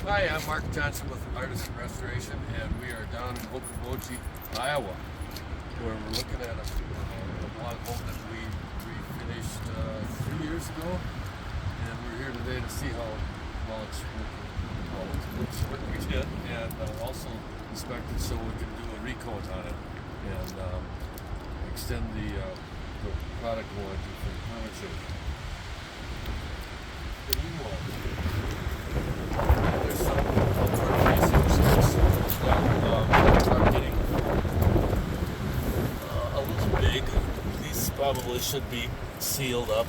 Hi, I'm Mark Johnson with Artisan Restoration, and we are down in Okoboji, Iowa, where we're looking at a log home that we finished 3 years ago, and we're here today to see how well it's what we did, and also inspect it so we can do a recoat on it and extend the product warranty for the Permachink. There's some comfort pieces that are getting a little big. These probably should be sealed up,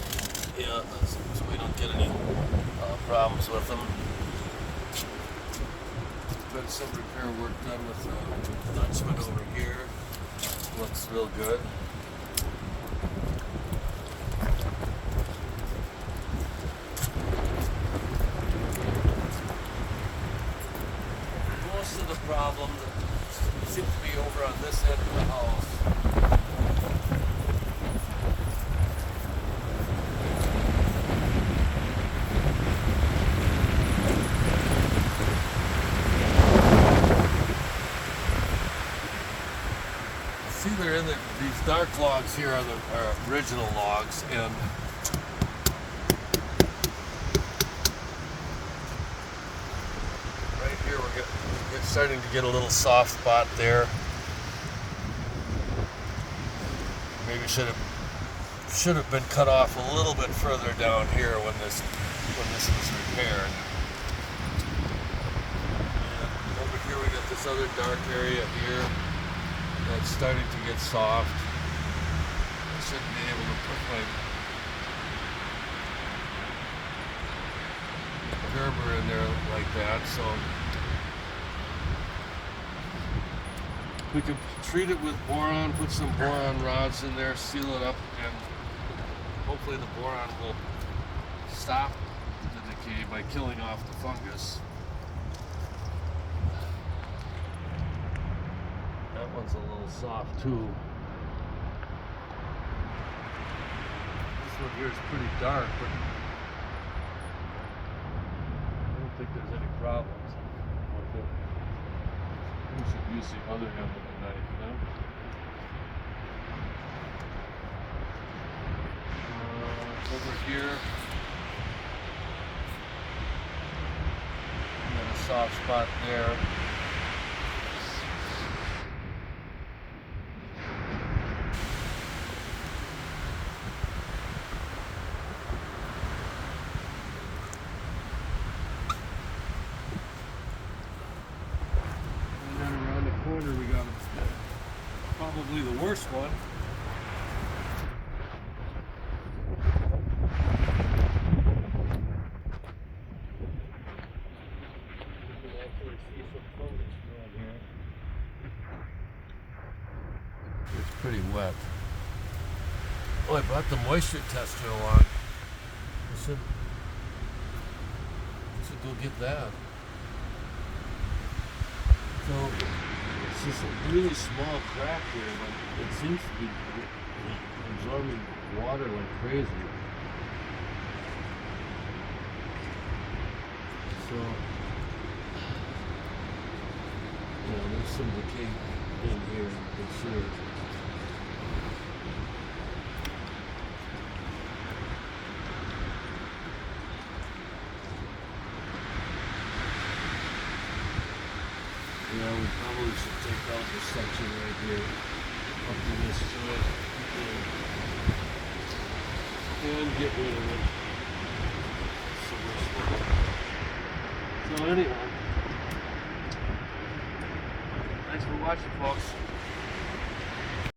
yeah, so we don't get any problems with them. Been some repair work done with the Dutchman over here. Looks real good. Most of the problem seems to be over on this end of the house. See, they're in these dark logs here are the original logs, and right here we're starting to get a little soft spot there. Maybe should have been cut off a little bit further down here when this was repaired. And over here we got this other dark area here that's starting to get soft. I shouldn't be able to put my gerber in there like that, so we can treat it with boron, put some boron rods in there, seal it up, and hopefully the boron will stop the decay by killing off the fungus. That one's a little soft too. This one here is pretty dark, but I don't think there's any problems with it. We should use the other end of the knife then. Over here, and then a soft spot there. We got probably the worst one. You can actually see some fungus growing here. It's pretty wet. Oh, I brought the moisture tester along. I should go get that. So it's just a really small crack here, but it seems to be absorbing water like crazy. So, yeah, there's some decay in here for sure. Yeah, we probably should take out this section right here, up to this joint, and get rid of it. So anyway, thanks for watching, folks.